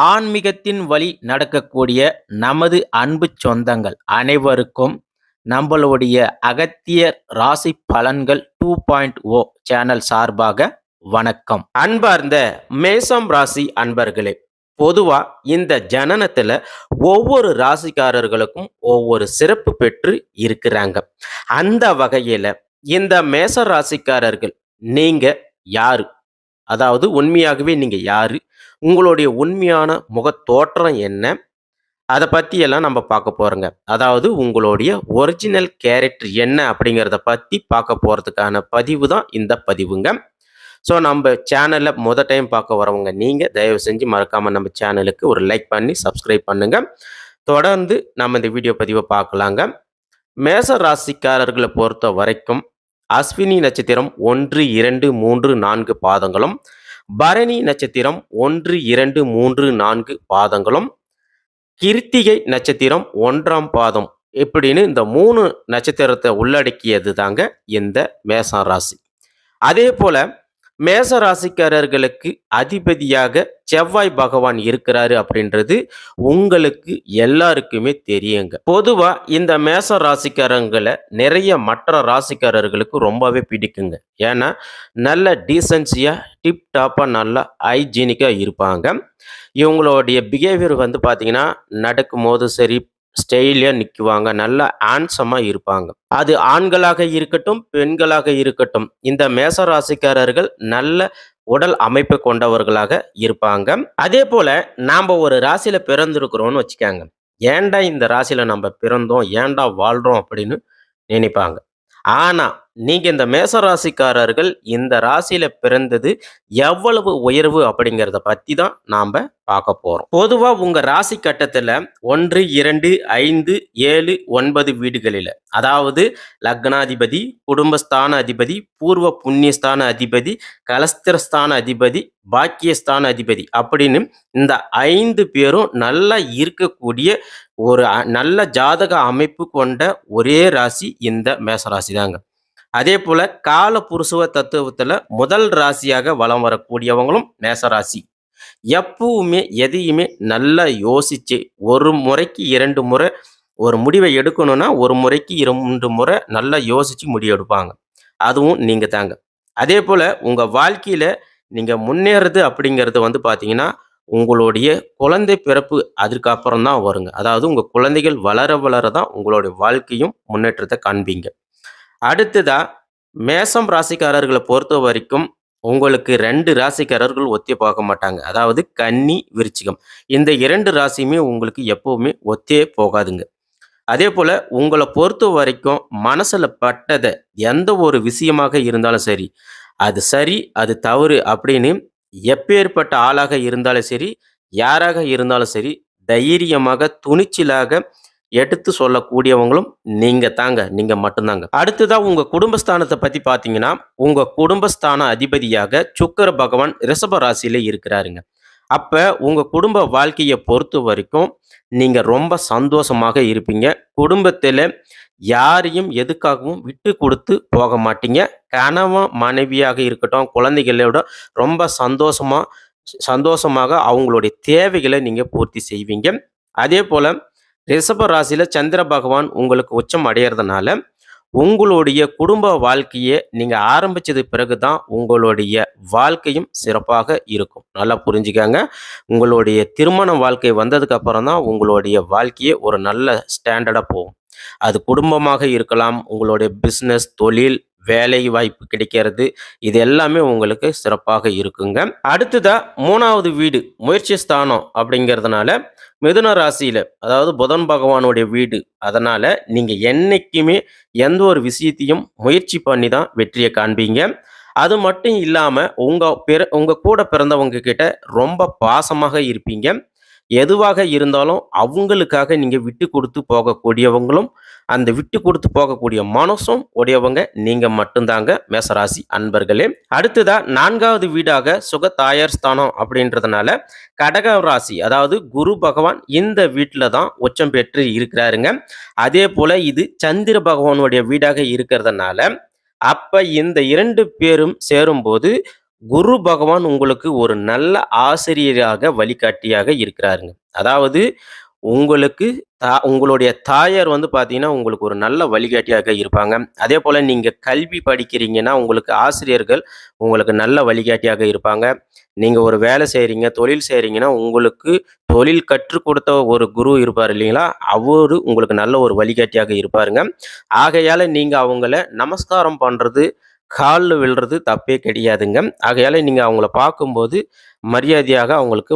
ஆன்மீகத்தின் வழி நடக்கக்கூடிய நமது அன்பு சொந்தங்கள் அனைவருக்கும் நம்மளுடைய அகத்தியர் ராசி பலன்கள் 2.0 சேனல் சார்பாக வணக்கம். அன்பார்ந்த மேசம் ராசி அன்பர்களே, பொதுவா இந்த ஜனனத்துல ஒவ்வொரு ராசிக்காரர்களுக்கும் ஒவ்வொரு சிறப்பு பெற்று இருக்கிறாங்க. அந்த வகையில இந்த மேச ராசிக்காரர்கள் நீங்க யாரு? அதாவது உண்மையாகவே நீங்க யாரு? உங்களுடைய உண்மையான முகத்தோற்றம் என்ன? அதை பத்தி எல்லாம் நம்ம பார்க்க போறோங்க. அதாவது உங்களுடைய ஒரிஜினல் கேரக்டர் என்ன அப்படிங்கிறத பத்தி பார்க்க போறதுக்கான பதிவு தான் இந்த பதிவுங்க. ஸோ நம்ம சேனல்ல டைம் பார்க்க வரவங்க நீங்க தயவு செஞ்சு மறக்காம நம்ம சேனலுக்கு ஒரு லைக் பண்ணி சப்ஸ்கிரைப் பண்ணுங்க. தொடர்ந்து நம்ம இந்த வீடியோ பதிவை பார்க்கலாங்க. மேச ராசிக்காரர்களை பொறுத்த வரைக்கும் அஸ்வினி நட்சத்திரம் 1, 2, 3, 4 பாதங்களும், பரணி நட்சத்திரம் 1, 2, 3, 4 பாதங்களும், கிருத்திகை நட்சத்திரம் 1ஆம் பாதம் இப்படின்னு இந்த 3 நட்சத்திரத்தை உள்ளடக்கியது தாங்க இந்த மேச ராசி. அதே போல மேச ராசிக்காரர்களுக்கு அதிபதியாக செவ்வாய் பகவான் இருக்கிறாரு அப்படின்றது உங்களுக்கு எல்லாருக்குமே தெரியுங்க. பொதுவா இந்த மேச ராசிக்காரங்களை நிறைய மற்ற ராசிக்காரர்களுக்கு ரொம்பவே பிடிக்குங்க. ஏன்னா நல்ல டீசன்சியா டிப் டாப்பா நல்லா ஹைஜீனிக்கா இருப்பாங்க. இவங்களுடைய பிஹேவியர் பார்த்தீங்கன்னா நடக்கும் போது சரி ஸ்டைலியாக நிற்குவாங்க, நல்லா ஹேண்ட்ஸமாக இருப்பாங்க. அது ஆண்களாக இருக்கட்டும் பெண்களாக இருக்கட்டும், இந்த மேச ராசிக்காரர்கள் நல்ல உடல் அமைப்பு கொண்டவர்களாக இருப்பாங்க. அதே போல நாம் ஒரு ராசியில பிறந்திருக்கிறோம்னு வச்சுக்காங்க, ஏன்டா இந்த ராசியில நம்ம பிறந்தோம், ஏன்டா வாழ்றோம் அப்படின்னு நினைப்பாங்க. ஆனா நீங்க இந்த மேச ராசிக்காரர்கள் இந்த ராசியில பிறந்தது எவ்வளவு உயர்வு அப்படிங்கிறத பத்தி தான் நாம பார்க்க போறோம். பொதுவா உங்க ராசி கட்டத்துல 1, 2, 5, 7, 9 வீடுகளில, அதாவது லக்னாதிபதி, குடும்பஸ்தான அதிபதி, பூர்வ புண்ணியஸ்தான அதிபதி, கலஸ்திரஸ்தான அதிபதி, பாக்கியஸ்தான அதிபதி அப்படின்னு இந்த 5 பேரும் நல்லா இருக்கக்கூடிய ஒரு நல்ல ஜாதக அமைப்பு கொண்ட ஒரே ராசி இந்த மேசராசி தாங்க. அதே போல கால புருஷவ தத்துவத்துல முதல் ராசியாக வலம் வரக்கூடியவங்களும் மேசராசி. எப்பவுமே எதையுமே நல்லா யோசிச்சு ஒரு முறைக்கு 2 முறை ஒரு முடிவை எடுக்கணும்னா ஒரு முறைக்கு 2 முறை நல்லா யோசிச்சு முடிவு எடுப்பாங்க. அதுவும் நீங்க தாங்க. அதே போல உங்க வாழ்க்கையில நீங்க முன்னேறது அப்படிங்கிறது பாத்தீங்கன்னா உங்களுடைய குழந்தை பிறப்பு அதற்கு அப்புறம் தான் வருங்க. அதாவது உங்க குழந்தைகள் வளர வளர தான் உங்களுடைய வாழ்க்கையும் முன்னேற்றத்தை காண்பீங்க. அடுத்ததா மேசம் ராசிக்காரர்களை பொறுத்த வரைக்கும் உங்களுக்கு 2 ராசிக்காரர்கள் ஒத்தே பார்க்க மாட்டாங்க. அதாவது கன்னி, விருச்சிகம் இந்த 2 ராசியுமே உங்களுக்கு எப்பவுமே ஒத்தே போகாதுங்க. அதே போல உங்களை பொறுத்த வரைக்கும் மனசுல பட்டதை எந்த ஒரு விஷயமாக இருந்தாலும் சரி, அது சரி அது தவறு அப்படின்னு எப்பேற்பட்ட ஆளாக இருந்தாலும் சரி, யாராக இருந்தாலும் சரி, தைரியமாக துணிச்சலாக எடுத்து சொல்லக்கூடியவங்களும் நீங்க தாங்க, நீங்க மட்டும்தாங்க. அடுத்ததான் உங்க குடும்பஸ்தானத்தை பத்தி பாத்தீங்கன்னா, உங்க குடும்பஸ்தான அதிபதியாக சுக்கிர பகவான் ரிஷப ராசியில இருக்கிறாருங்க. அப்ப உங்க குடும்ப வாழ்க்கையை பொறுத்த வரைக்கும் நீங்க ரொம்ப சந்தோஷமாக இருப்பீங்க. குடும்பத்துல யாரையும் எதுக்காகவும் விட்டு கொடுத்து போக மாட்டீங்க. கணவன் மனைவியாக இருக்கட்டும், குழந்தைகளோட ரொம்ப சந்தோஷமாக அவங்களுடைய தேவைகளை நீங்க பூர்த்தி செய்வீங்க. அதே போல ரிஷப ராசியில சந்திர பகவான் உங்களுக்கு உச்சம் அடையிறதுனால உங்களுடைய குடும்ப வாழ்க்கையை நீங்க ஆரம்பிச்சது பிறகுதான் உங்களுடைய வாழ்க்கையும் சிறப்பாக இருக்கும். நல்லா புரிஞ்சுக்காங்க. உங்களுடைய திருமண வாழ்க்கை வந்ததுக்கு அப்புறம் தான் உங்களுடைய வாழ்க்கையே ஒரு நல்ல ஸ்டாண்டர்டா போகும். அது குடும்பமாக இருக்கலாம், உங்களுடைய பிஸ்னஸ், தொழில், வேலை வாய்ப்பு கிடைக்கிறது, இது எல்லாமே உங்களுக்கு சிறப்பாக இருக்குங்க. அடுத்ததா 3வது வீடு முயற்சி ஸ்தானம் அப்படிங்கிறதுனால மிதுன ராசியில, அதாவது புதன் பகவானுடைய வீடு. அதனால நீங்க என்னைக்குமே எந்த ஒரு விஷயத்தையும் முயற்சி பண்ணி தான் வெற்றியை காண்பீங்க. அது மட்டும் இல்லாம உங்க கூட பிறந்தவங்க கிட்ட ரொம்ப பாசமாக இருப்பீங்க. எதுவாக இருந்தாலும் அவங்களுக்காக நீங்க விட்டு கொடுத்து போகக்கூடியவங்களும், அந்த விட்டு கொடுத்து போகக்கூடிய மனசும் உடையவங்க நீங்க மட்டும்தாங்க மேசராசி அன்பர்களே. அடுத்ததா 4வது வீடாக சுக தாயார் ஸ்தானம் அப்படின்றதுனால கடக ராசி, அதாவது குரு பகவான் இந்த வீட்டில் தான் உச்சம் பெற்று இருக்கிறாருங்க. அதே போல இது சந்திர பகவானுடைய வீடாக இருக்கிறதுனால அப்ப இந்த 2 பேரும் சேரும்போது குரு பகவான் உங்களுக்கு ஒரு நல்ல ஆசிரியராக, வழிகாட்டியாக இருக்கிறாருங்க. அதாவது உங்களுக்கு உங்களுடைய தாயார் வந்து பார்த்தீங்கன்னா, உங்களுக்கு ஒரு நல்ல வழிகாட்டியாக இருப்பாங்க. அதேபோல நீங்க கல்வி படிக்கிறீங்கன்னா, உங்களுக்கு ஆசிரியர்கள் உங்களுக்கு நல்ல வழிகாட்டியாக இருப்பாங்க. நீங்க ஒரு வேலை செய்றீங்க, தொழில் செய்றீங்கன்னா, உங்களுக்கு தொழில் கற்றுக் கொடுத்த ஒரு குரு இருப்பார் இல்லைங்களா? அவரு உங்களுக்கு நல்ல ஒரு வழிகாட்டியாக இருப்பாருங்க. ஆகையால நீங்க அவங்கள நமஸ்காரம் பண்றது, கால்ல விழுறது தப்பே கிடையாதுங்க. ஆகையால நீங்க அவங்கள பார்க்கும்போது மரியாதையாக அவங்களுக்கு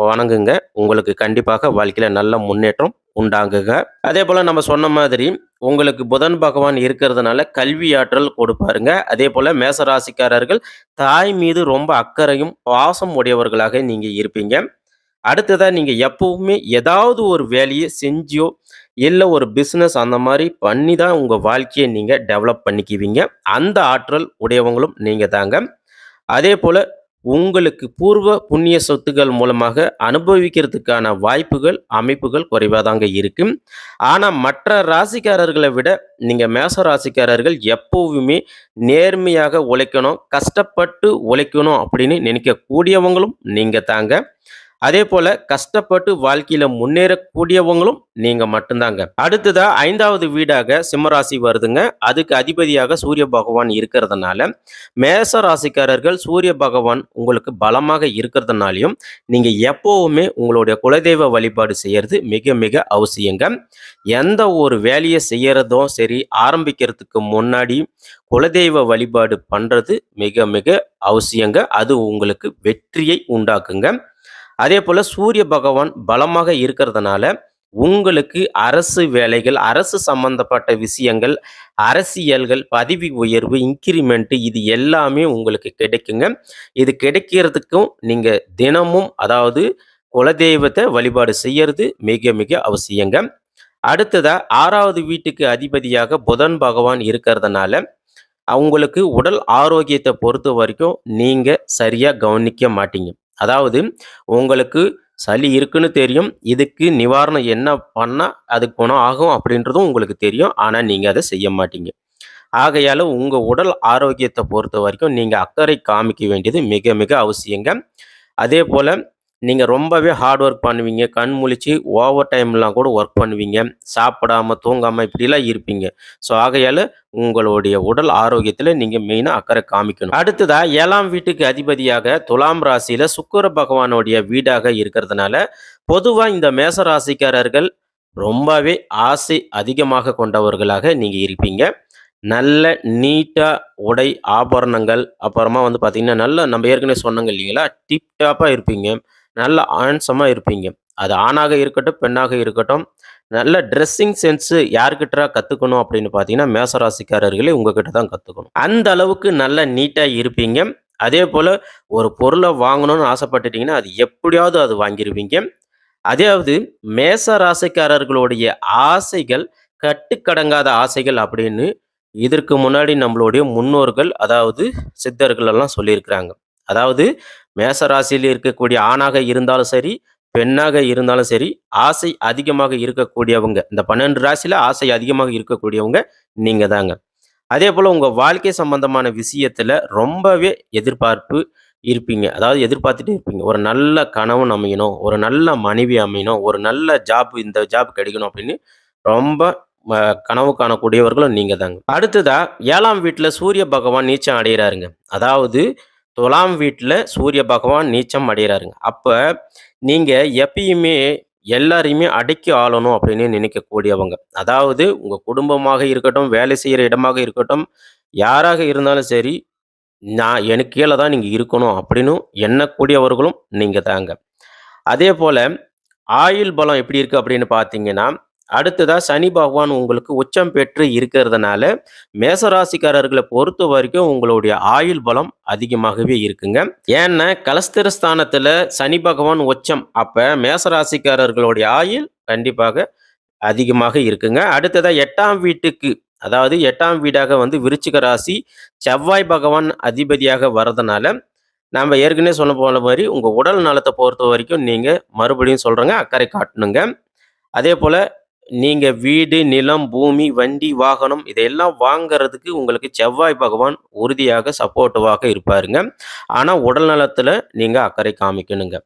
வணங்குங்க. உங்களுக்கு கண்டிப்பாக வாழ்க்கையில நல்ல முன்னேற்றம் உண்டாகுங்க. அதேபோல நம்ம சொன்ன மாதிரி, உங்களுக்கு புதன் பகவான் இருக்கிறதுனால கல்வி ஆற்றல் கொடுப்பாருங்க. அதேபோல மேச ராசிக்காரர்கள் தாய் மீது ரொம்ப அக்கறையும், பாசம் உடையவர்களாக நீங்க இருப்பீங்க. அடுத்ததா நீங்க எப்பவுமே ஏதாவது ஒரு வேலைய செஞ்சோ, இல்ல ஒரு பிசினஸ் அந்த மாரி பண்ணி தான் உங்க வாழ்க்கைய நீங்க டெவலப் பண்ணிக்குவீங்க. அந்த ஆற்றல் உடையவங்களும் நீங்க தாங்க. அதேபோல உங்களுக்கு பூர்வ புண்ணிய சொத்துக்கள் மூலமாக அனுபவிக்கிறதுக்கான வாய்ப்புகள், அமைப்புகள் குறைவா தாங்க இருக்கு. ஆனா மற்ற ராசிக்காரர்கள விட நீங்க மேச ராசிக்காரர்கள் எப்பவுமே நேர்மையாக உழைக்கணும், கஷ்டப்பட்டு உழைக்கணும் அப்படின்னு நினைக்கக்கூடியவங்களும் நீங்க தாங்க. அதேபோல கஷ்டப்பட்டு வாழ்க்கையில முன்னேறக்கூடியவங்களும் நீங்க மட்டும்தாங்க. அடுத்ததா 5வது வீடாக சிம்மராசி வருதுங்க. அதுக்கு அதிபதியாக சூரிய பகவான் இருக்கிறதுனால, மேச ராசிக்காரர்கள் சூரிய பகவான் உங்களுக்கு பலமாக இருக்கிறதுனாலயும், நீங்க எப்பவுமே உங்களுடைய குலதெய்வ வழிபாடு செய்யறது மிக மிக அவசியங்க. எந்த ஒரு வேலைய செய்யறதும் சரி, ஆரம்பிக்கிறதுக்கு முன்னாடி குலதெய்வ வழிபாடு பண்றது மிக மிக அவசியங்க. அது உங்களுக்கு வெற்றியை உண்டாக்குங்க. அதேபோல சூரிய பகவான் பலமாக இருக்கிறதுனால, உங்களுக்கு அரசு வேலைகள், அரசு சம்பந்தப்பட்ட விஷயங்கள், அரசியல்கள், பதவி உயர்வு, இன்கிரிமெண்ட் இது எல்லாமே உங்களுக்கு கிடைக்குங்க. இது கிடைக்கிறதுக்கும் நீங்க தினமும் அதாவது குலதெய்வத்த வழிபாடு செய்யறது மிக மிக அவசியங்க. அடுத்ததா 6வது வீட்டுக்கு அதிபதியாக புதன் பகவான் இருக்கிறதுனால, அவங்களுக்கு உடல் ஆரோக்கியத்த பொறுத்தவரைக்கும் நீங்க சரியா கவனிக்க மாட்டீங்க. அதாவது உங்களுக்கு சளி இருக்குன்னு தெரியும். இதுக்கு நிவாரணம் என்ன பண்ணா அது குணம் ஆகும் அப்படின்றதும் உங்களுக்கு தெரியும். ஆனா நீங்க அத செய்ய மாட்டீங்க. ஆகையால உங்க உடல் ஆரோக்கியத்த பொறுத்தவரைக்கும் நீங்க அக்கறை காமிக்க வேண்டியது மிக மிக அவசியங்க. அதேபோல நீங்க ரொம்பவே ஹார்ட் ஒர்க் பண்ணுவீங்க. கண் முழிச்சு ஓவர் டைம்லாம் கூட ஒர்க் பண்ணுவீங்க. சாப்பிடாம, தூங்காம இப்படிலாம் இருப்பீங்க. ஸோ ஆகையால உங்களுடைய உடல் ஆரோக்கியத்தில நீங்க மெயினா அக்கறை காமிக்கணும். அடுத்ததா 7ஆம் வீட்டுக்கு அதிபதியாக துலாம் ராசியில சுக்கிர பகவானுடைய வீடாக இருக்கிறதுனால, பொதுவா இந்த மேச ராசிக்காரர்கள் ரொம்பவே ஆசை அதிகமாக கொண்டவர்களாக நீங்க இருப்பீங்க. நல்ல நீட்டா உடை, ஆபரணங்கள், அப்புறமா வந்து பார்த்தீங்கன்னா, நல்ல நம்ம ஏற்கனவே சொன்னோங்க இல்லைங்களா? டிப் டாப்பா இருப்பீங்க. நல்ல ஹேண்ட்ஸமா இருப்பீங்க. அது ஆணாக இருக்கட்டும், பெண்ணாக இருக்கட்டும். நல்ல ட்ரெஸ்ஸிங் சென்ஸு யார்கிட்டடா கத்துக்கணும் அப்படின்னு பார்த்தீங்கன்னா, மேச ராசிக்காரர்களே உங்ககிட்ட தான் கத்துக்கணும். அந்த அளவுக்கு நல்ல நீட்டா இருப்பீங்க. அதேபோல ஒரு பொருள வாங்கணும்னு ஆசைப்பட்டுட்டீங்கன்னா, அது எப்படியாவது அது வாங்கிருவீங்க. அதாவது மேச ராசிக்காரர்களுடைய ஆசைகள் கட்டுக்கடங்காத ஆசைகள் அப்படின்னு இதற்கு முன்னாடி நம்மளுடைய முன்னோர்கள் அதாவது சித்தர்கள் எல்லாம் சொல்லியிருக்கிறாங்க. அதாவது மேச ராசியில் இருக்கக்கூடிய ஆணாக இருந்தாலும் சரி, பெண்ணாக இருந்தாலும் சரி, ஆசை அதிகமாக இருக்கக்கூடியவங்க. இந்த 12 ராசியில ஆசை அதிகமாக இருக்கக்கூடியவங்க நீங்க தாங்க. அதேபோல உங்க வாழ்க்கை சம்பந்தமான விஷயத்துல ரொம்பவே எதிர்பார்ப்பு இருப்பீங்க. அதாவது எதிர்பார்த்துட்டே இருப்பீங்க. ஒரு நல்ல கணவன் அமையணும், ஒரு நல்ல மனைவி அமையணும், ஒரு நல்ல ஜாப் இந்த ஜாப் கிடைக்கணும் அப்படின்னு ரொம்ப ம கனவு காணக்கூடியவர்களும் நீங்க தாங்க. அடுத்ததா 7ஆம் வீட்ல சூரிய பகவான் நீச்சம் அடையறாருங்க. அதாவது துலாம் வீட்ல சூரிய பகவான் நீச்சம் அடையறாருங்க. அப்ப நீங்க எப்பயுமே எல்லாரையுமே அடக்கி ஆளணும் அப்படின்னு நினைக்கக்கூடியவங்க. அதாவது உங்க குடும்பமாக இருக்கட்டும், வேலை செய்யற இடமாக இருக்கட்டும், யாராக இருந்தாலும் சரி, நான் எனக்கு கீழ தான் நீங்க இருக்கணும் அப்படின்னு எண்ணக்கூடியவர்களும் நீங்க தாங்க. அதேபோல ஆயுள் பலம் எப்படி இருக்கு அப்படின்னு பார்த்தீங்கன்னா, அடுத்ததா சனி பகவான் உங்களுக்கு உச்சம் பெற்று இருக்கிறதுனால, மேசராசிக்காரர்கள பொறுத்தவரைக்கும் உங்களுடைய ஆயுள் பலம் அதிகமாகவே இருக்குங்க. ஏன்னா கலஸ்திர ஸ்தானத்துல சனி பகவான் உச்சம். அப்ப மேசராசிக்காரர்களுடைய ஆயுள் கண்டிப்பாக அதிகமாக இருக்குங்க. அடுத்ததா 8ஆம் வீட்டுக்கு அதாவது 8ஆம் வீடாக வந்து விருச்சிக ராசி, செவ்வாய் பகவான் அதிபதியாக வர்றதுனால, நாம ஏற்கனவே சொன்ன போன மாரி உங்க உடல் நலத்த பொறுத்தவரைக்கும் நீங்க மறுபடியும் சொல்றேங்க, அக்கறை காட்டணுங்க. அதேபோல நீங்க வீடு, நிலம், பூமி, வண்டி, வாகனம் இதையெல்லாம் வாங்குறதுக்கு உங்களுக்கு செவ்வாய் பகவான் உறுதியாக சப்போர்ட்டிவாக இருப்பாருங்க. ஆனா உடல் நலத்துல நீங்க அக்கறை காமிக்கணுங்க.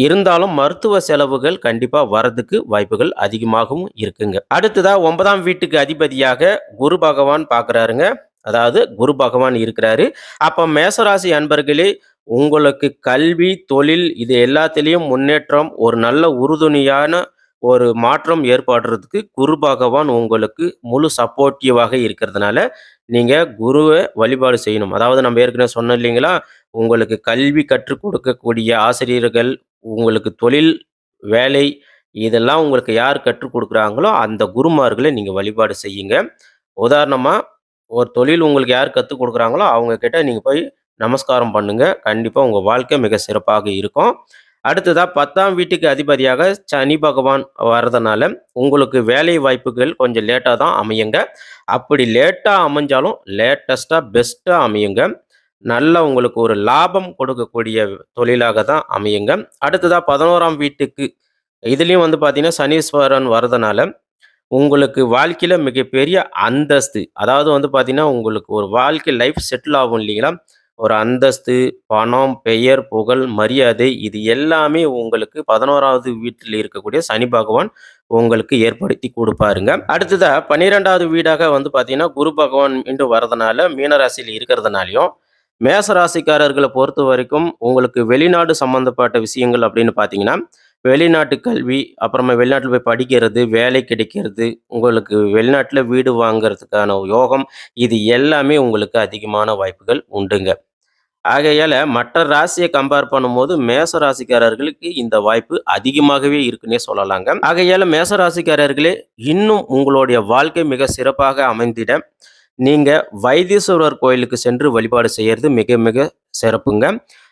இருந்தாலும் மருத்துவ செலவுகள் கண்டிப்பா வரதுக்கு வாய்ப்புகள் அதிகமாகவும் இருக்குங்க. அடுத்ததா 9ஆம் வீட்டுக்கு அதிபதியாக குரு பகவான் பார்க்குறாருங்க. அதாவது குரு பகவான் இருக்கிறாரு. அப்ப மேசராசி அன்பர்களே, உங்களுக்கு கல்வி, தொழில் இது எல்லாத்திலயும் முன்னேற்றம், ஒரு நல்ல உறுதுணையான ஒரு மாற்றம் ஏற்படுறதுக்கு குரு பகவான் உங்களுக்கு முழு சப்போர்ட்டிவாக இருக்கிறதுனால, நீங்க குருவ வழிபாடு செய்யணும். அதாவது நம்ம ஏற்கனவே சொன்னோம் இல்லைங்களா? உங்களுக்கு கல்வி கற்றுக் கொடுக்கக்கூடிய ஆசிரியர்கள், உங்களுக்கு தொழில், வேலை இதெல்லாம் உங்களுக்கு யார் கற்றுக் குடுக்குறாங்களோ, அந்த குருமார்கள நீங்க வழிபாடு செய்யுங்க. உதாரணமா, ஒரு தொழில் உங்களுக்கு யார் கத்துக் குடுக்குறாங்களோ, அவங்க கிட்ட நீங்க போய் நமஸ்காரம் பண்ணுங்க. கண்டிப்பா உங்க வாழ்க்கை மிக சிறப்பாக இருக்கும். அடுத்ததா 10ஆம் வீட்டுக்கு அதிபதியாக சனி பகவான் வர்றதுனால, உங்களுக்கு வேலை வாய்ப்புகள் கொஞ்சம் லேட்டா தான் அமையுங்க. அப்படி லேட்டா அமைஞ்சாலும், லேட்டஸ்ட்டா, பெஸ்ட்டா அமையுங்க. நல்ல உங்களுக்கு ஒரு லாபம் கொடுக்கக்கூடிய தொழிலாக தான் அமையுங்க. அடுத்ததா 11ஆம் வீட்டுக்கு இதுலயும் வந்து பார்த்தீங்கன்னா, சனீஸ்வரன் வரதுனால, உங்களுக்கு வாழ்க்கையில மிகப்பெரிய அந்தஸ்து, அதாவது வந்து பார்த்தீங்கன்னா, உங்களுக்கு ஒரு வாழ்க்கை லைஃப் செட்டில் ஆகும் இல்லைங்களா? ஒரு அந்தஸ்து, பணம், பெயர், புகழ், மரியாதை இது எல்லாமே உங்களுக்கு 11வது வீட்டில் இருக்கக்கூடிய சனி பகவான் உங்களுக்கு ஏற்படுத்தி குடுப்பாருங்க. அடுத்ததா 12வது வீடாக வந்து பார்த்தீங்கன்னா, குரு பகவான் மீண்டும் வரதுனால, மீன ராசியில இருக்கிறதுனாலயும், மேச ராசிக்காரர்கள பொறுத்தவரைக்கும் உங்களுக்கு வெளிநாடு சம்மந்தப்பட்ட விஷயங்கள் அப்படின்னு பார்த்தீங்கன்னா, வெளிநாட்டு கல்வி, அப்புறமா வெளிநாட்டில போய் படிக்கிறது, வேலை கிடைக்கிறது, உங்களுக்கு வெளிநாட்டில வீடு வாங்குறதுக்கான யோகம், இது எல்லாமே உங்களுக்கு அதிகமான வாய்ப்புகள் உண்டுங்க. ஆகையால மற்ற ராசிய கம்பேர் பண்ணும்போது மேச ராசிக்காரர்களுக்கு இந்த வாய்ப்பு அதிகமாகவே இருக்குன்னே சொல்லலாங்க. ஆகையால மேச ராசிக்காரர்களே, இன்னும் உங்களுடைய வாழ்க்கை மிக சிறப்பாக அமைந்திட, நீங்க வைத்தீஸ்வரர் கோயிலுக்கு சென்று வழிபாடு செய்யறது மிக மிக சிறப்புங்க.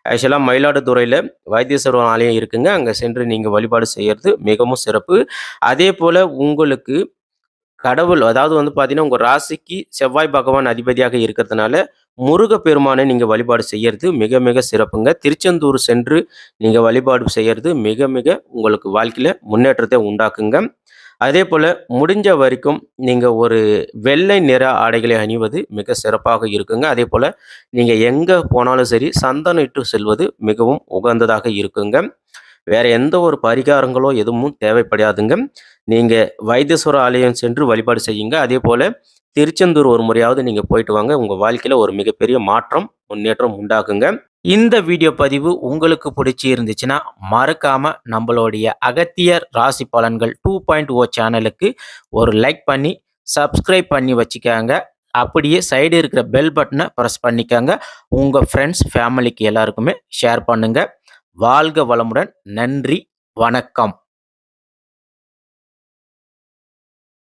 ஆக்சுவலா மயிலாடுதுறையில வைத்தீஸ்வரர் ஆலயம் இருக்குங்க. அங்க சென்று நீங்க வழிபாடு செய்யறது மிகவும் சிறப்பு. அதேபோல உங்களுக்கு கடவுள் அதாவது வந்து பார்த்தீங்கன்னா, உங்க ராசிக்கு செவ்வாய் பகவான் அதிபதியாக இருக்கிறதுனால, முருகப்பெருமானை நீங்க வழிபாடு செய்யறது மிக மிக சிறப்புங்க. திருச்செந்தூர் சென்று நீங்க வழிபாடு செய்யறது மிக மிக உங்களுக்கு வாழ்க்கையில முன்னேற்றத்தை உண்டாக்குங்க. அதேபோல முடிஞ்ச வரைக்கும் நீங்க ஒரு வெள்ளை நிற ஆடைகளை அணிவது மிக சிறப்பாக இருக்குங்க. அதேபோல நீங்க எங்க போனாலும் சரி, சந்தனம் இட்டு செல்வது மிகவும் உகந்ததாக இருக்குங்க. வேற எந்த ஒரு பரிகாரங்களோ எதுவும் தேவைப்படாதுங்க. நீங்க வைத்தீஸ்வரர் ஆலயம் சென்று வழிபாடு செய்யுங்க. அதேபோல திருச்செந்தூர் ஒரு முறையாவது நீங்க போயிட்டு வாங்க. உங்க வாழ்க்கையில ஒரு மிகப்பெரிய மாற்றம், முன்னேற்றம் உண்டாகுங்க. இந்த வீடியோ பதிவு உங்களுக்கு பிடிச்சி இருந்துச்சுன்னா, மறக்காம நம்மளுடைய அகத்தியர் ராசி பலன்கள் 2.0 சேனலுக்கு ஒரு லைக் பண்ணி, சப்ஸ்கிரைப் பண்ணி வச்சுக்கங்க. அப்படியே சைடு இருக்கிற பெல் பட்டனை பிரஸ் பண்ணிக்கங்க. உங்க ஃப்ரெண்ட்ஸ், ஃபேமிலிக்கு எல்லாருக்குமே ஷேர் பண்ணுங்க. வாழ்க வளமுடன். நன்றி. வணக்கம்.